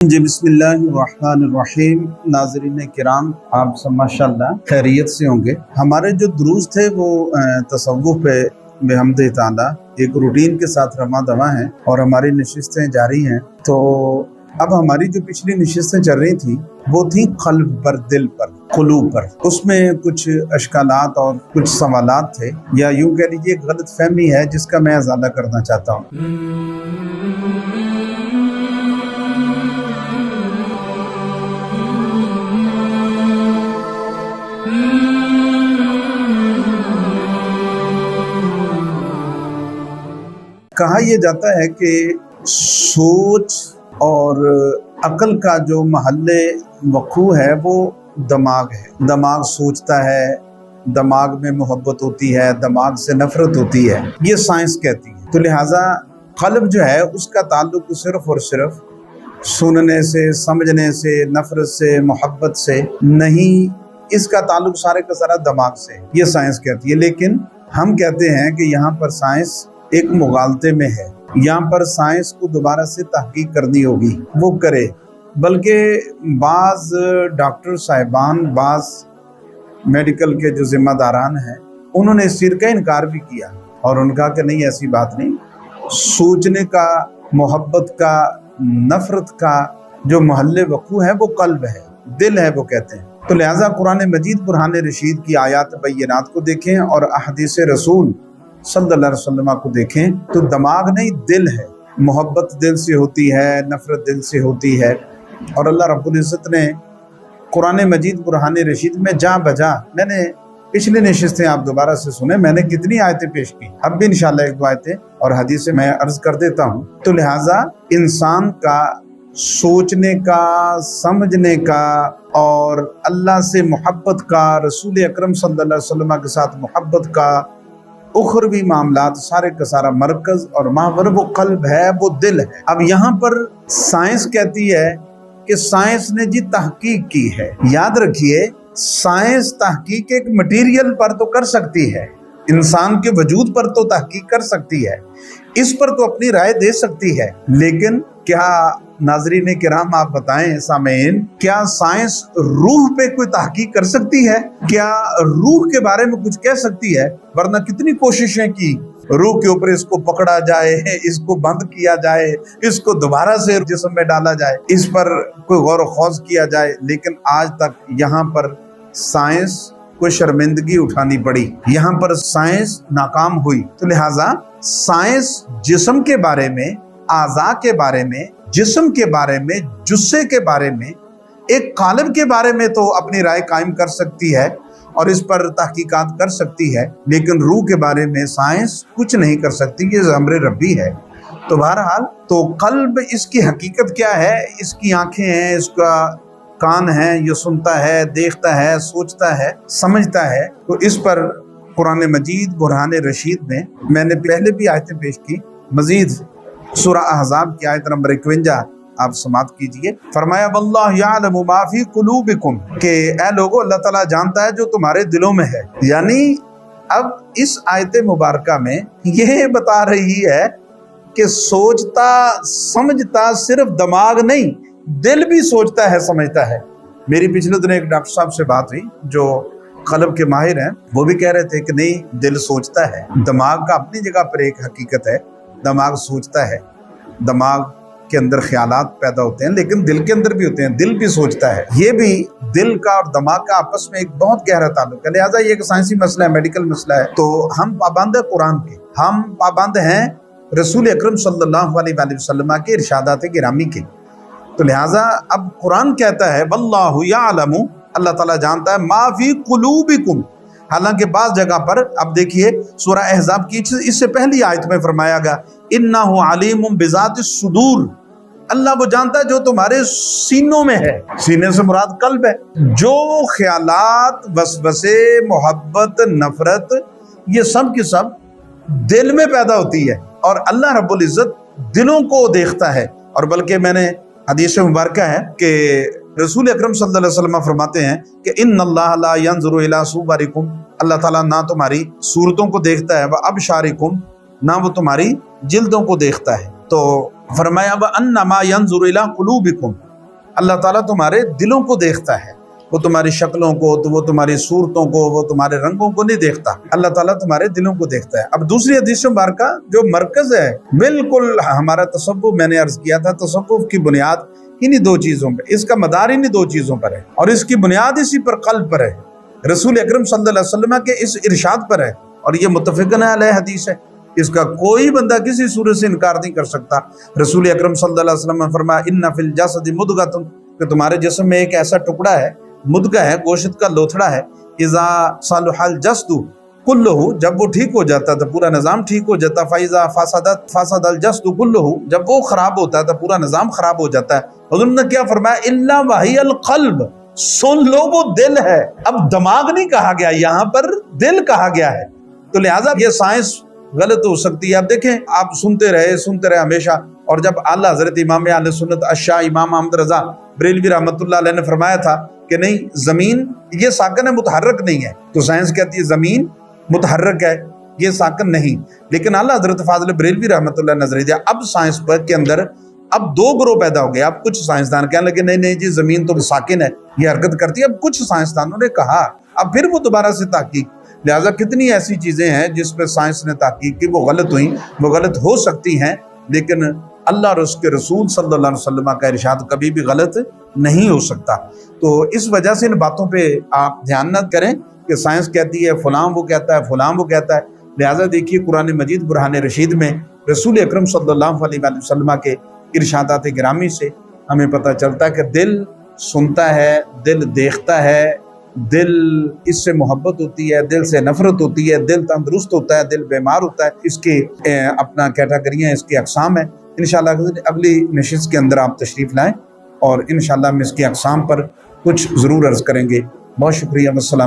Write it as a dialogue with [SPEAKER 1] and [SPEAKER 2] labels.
[SPEAKER 1] جی बिस्मिल्लाहिर्रहमानिर्रहीम। नाज़रीन किराम, आप सब माशाअल्लाह खैरियत से होंगे। हमारे जो दुरूस थे वो तसव्वुफ़ पे बेहम्दि ताला एक रूटीन के साथ रमा दवा हैं और हमारी नशिस्तें जारी हैं। तो अब हमारी जो पिछली नशिस्तें चल रही थी वो थी क़ल्ब पर, दिल पर, क़ुलूब पर। उसमें कुछ अशकालात और कुछ सवालात थे, या यूँ कह लीजिए गलत फहमी है जिसका मैं इज़ाला करना चाहता हूँ। कहा यह जाता है कि सोच और अक्ल का जो महल्ले वक़ू है वो दिमाग है। दिमाग सोचता है, दिमाग में मोहब्बत होती है, दिमाग से नफरत होती है, ये साइंस कहती है। तो लिहाजा क़ल्ब जो है उसका ताल्लुक सिर्फ और सिर्फ सुनने से, समझने से, नफरत से, मोहब्बत से नहीं, इसका ताल्लुक सारे का सारा दिमाग से, ये साइंस कहती है। लेकिन हम कहते हैं कि यहाँ पर साइंस एक मुगालते में है, यहाँ पर साइंस को दोबारा से तहकीक करनी होगी, वो करे। बल्कि बाज़ डॉक्टर साहिबान, बाज़ मेडिकल के जो ज़िम्मेदारान हैं, उन्होंने इस चीज़ का इनकार भी किया और उनका कि नहीं, ऐसी बात नहीं। सोचने का, मोहब्बत का, नफ़रत का जो महल्ले वक़ू है वो क़ल्ब है, दिल है, वो कहते हैं। तो लिहाजा कुरान मजीद बुरहान रशीद की आयात बय्यनात को देखें और अहदीस रसूल सल्लल्लाहु अलैहि वसल्लम को देखें तो दिमाग नहीं, दिल है। मोहब्बत दिल से होती है, नफ़रत दिल से होती है। और अल्लाह रब्बुल इज़्ज़त ने कुरान मजीद बुरहान रशीद में जा बजा, मैंने पिछली नशिस्तें आप दोबारा से सुने, मैंने कितनी आयतें पेश की, अब भी इंशाअल्लाह एक दो आयतें और हदीसें मैं अर्ज़ कर देता हूँ। तो लिहाजा इंसान का सोचने का, समझने का और अल्लाह से मोहब्बत का, रसूल अकरम सल्लल्लाहु अलैहि वसल्लम के साथ मोहब्बत का, उखरवी मामलात, सारे का सारा मरकज़ और महवर वो क़ल्ब है, वो दिल है। अब यहाँ पर साइंस कहती है कि साइंस ने जी तहकीक की है। याद रखिए, साइंस तहकीक एक मटीरियल पर तो कर सकती है, इंसान के वजूद पर तो तहकीक कर सकती है, इस पर तो अपनी राय दे सकती है। लेकिन क्या नाज़रीन किराम आप बताएं सामीन, क्या साइंस रूह पे कोई तहकीक कर सकती है? क्या रूह के बारे में कुछ कह सकती है? वरना कितनी कोशिशें की रूह के ऊपर, इसको पकड़ा जाए, इसको बंद किया जाए, इसको दोबारा से जिस्म में डाला जाए, इस पर कोई गौर खौज किया जाए, लेकिन आज तक यहाँ पर साइंस कोई शर्मिंदगी उठानी पड़ी, यहाँ पर साइंस नाकाम हुई। तो लिहाजा साइंस जिस्म के बारे में, आज़ा के बारे में, जिस्म के बारे में, जुस्से के बारे में, एक कालिब के बारे में तो अपनी राय कायम कर सकती है और इस पर तहकीकात कर सकती है, लेकिन रूह के बारे में साइंस कुछ नहीं कर सकती, ये अम्र रब्बी है। तो बहरहाल, तो क़ल्ब, इसकी हकीकत क्या है? इसकी आंखें हैं, इसका कान है, ये सुनता है, देखता है, सोचता है, समझता है। तो इस पर कुरान मजीद बुरहान रशीद में मैंने पहले भी आयतें पेश की, मजीद सूरह अहज़ाब की आयत नंबर 51 आप समात कीजिए। फरमाया वल्लाहु यअलमु मा फी कुलूबिकुम, के ऐ लोगो, अल्लाह ताला जानता है जो तुम्हारे दिलों में है। यानी अब इस आयत मुबारका में यह बता रही है कि सोचता समझता सिर्फ दिमाग नहीं, दिल भी सोचता है, समझता है। मेरी पिछले दिन एक डॉक्टर साहब से बात हुई जो क़ल्ब के माहिर हैं, वो भी कह रहे थे कि नहीं, दिल सोचता है। दिमाग का अपनी जगह पर एक हकीकत है, दिमाग सोचता है, दिमाग के अंदर ख्यालात पैदा होते हैं, लेकिन दिल के अंदर भी होते हैं, दिल भी सोचता है। ये भी दिल का और दिमाग का आपस में एक बहुत गहरा ताल्लुक है। लिहाजा ये एक साइंसी मसला है, मेडिकल मसला है। तो हम पाबंद है कुरान के, हम पाबंद हैं रसूल अकरम सल्लल्लाहु अलैहि वसल्लम के इरशादात गिरामी के। तो लिहाजा अब कुरान कहता है वल्लाहु यअलमु, अल्लाह ताला जानता है, मा फी कुलूबिकुम। हालांकि बाज़ जगह पर, अब देखिए सूरह अहज़ाब की इससे पहली आयत में फरमाया गया इन्नहु अलीमुम बिज़ातिस सुदूर, अल्लाह वो जानता है जो तुम्हारे सीनों में है। सीने से मुराद क़ल्ब है। जो ख्यालात, वसवसे, मोहब्बत, नफरत, ये सब की सब दिल में पैदा होती है और अल्लाह रब्बुल इज़्ज़त दिलों को देखता है। और बल्कि मैंने हदीस मुबारक है कि रसूल अकरम सल्लल्लाहु अलैहि वसल्लम फरमाते हैं कि इन्नल्लाह ला यंज़ुरु इला सुवरिकुम, अल्लाह ताला ना तुम्हारी सूरतों को देखता है, व अबशारिकुम, ना वो तुम्हारी जिल्दों को देखता है। तो फरमाया व अन्नमा यंजुरु इला कुलूबिकुम, اللہ ताला तुम्हारे दिलों को देखता है, वो तुम्हारी शक्लों को, तो वो तुम्हारी सूरतों को, वो तुम्हारे रंगों को नहीं देखता, अल्लाह ताला तुम्हारे दिलों को देखता है। अब दूसरी हदीस मुबारका जो मरकज है बिल्कुल हमारा तसव्वुफ, मैंने अर्ज किया था तसव्वुफ की बुनियाद इन्हीं दो चीजों पर, इसका मदार इन्हीं दो चीजों पर है और इसकी बुनियाद इसी पर कल्ब पर है, रसूल अकरम सल्लल्लाहु अलैहि वसल्लम के इस इरशाद पर है और ये मुत्तफ़िक़न अलैह हदीस है, इसका कोई बंदा किसी सूरत से इनकार नहीं कर सकता। रसूल अकरम सल्लल्लाहु अलैहि वसल्लम ने फरमाया इन्ना फिल जसदि मुदगतुन, कि तुम्हारे जिस्म में एक ऐसा टुकड़ा है, मुदगा है, गोश्त का लोथड़ा है, इज़ा सलहल जस्दु कुल्लुहु, जब वो ठीक हो जाता तो पूरा निज़ाम ठीक हो जाता, फ़इज़ा फसदल जस्दु कुल्लुहु, जब वो खराब होता है तो पूरा निज़ाम खराब हो जाता है। हुज़ूर ने क्या फरमाया, इल्ला वहियल क़ल्ब, सुन लो वो दिल है। अब दिमाग नहीं कहा गया, यहाँ पर दिल कहा गया है, तो लिहाजा ये साइंस गलत हो सकती है। अब देखें, आप सुनते रहे हमेशा, और जब आला हज़रत इमाम अहले सुन्नत अश्शा इमाम अहमद रज़ा बरेलवी रहमतुल्लाह अलैह ने फरमाया था कि नहीं, ज़मीन ये साकन है, मुतहर्रक नहीं है, तो साइंस कहती है ज़मीन मुतहर्रक है, ये साकन नहीं। लेकिन आला हज़रत फाज़िल बरेलवी रहमतुल्लाह ने नजरिया, अब साइंस पर के अंदर अब दो ग्रोह पैदा हो गए। अब कुछ साइंसदान कहने लगे नहीं जी ज़मीन तो साकिन है, ये हरकत करती है। अब कुछ साइंसदानों ने कहा, अब फिर वो दोबारा से तहकीक, लिहाजा कितनी ऐसी चीज़ें हैं जिस पर साइंस ने तहकीक की, वो गलत हुई, वो गलत हो सकती हैं, लेकिन अल्लाह और उसके रसूल सल्लल्लाहु अलैहि वसल्लम का इरशाद कभी भी गलत नहीं हो सकता। तो इस वजह से इन बातों पे आप ध्यान न करें कि साइंस कहती है फलां वो कहता है, फलां वो कहता है। लिहाजा देखिए कुरान मजीद बुरहान रशीद में रसूल अकरम सल्लल्लाहु अलैहि वसल्लम के इरशादात गिरामी से हमें पता चलता है कि दिल सुनता है, दिल देखता है, दिल इससे मोहब्बत होती है, दिल से नफरत होती है, दिल तंदुरुस्त होता है, दिल बीमार होता है। इसके अपना कैटेगरियाँ, इसके अक़साम है। इंशाअल्लाह अगली नशिस्त के अंदर आप तशरीफ़ लाएँ और इंशाअल्लाह हम इसके अक़साम पर कुछ ज़रूर अर्ज़ करेंगे। बहुत शुक्रिया। वस्सलाम।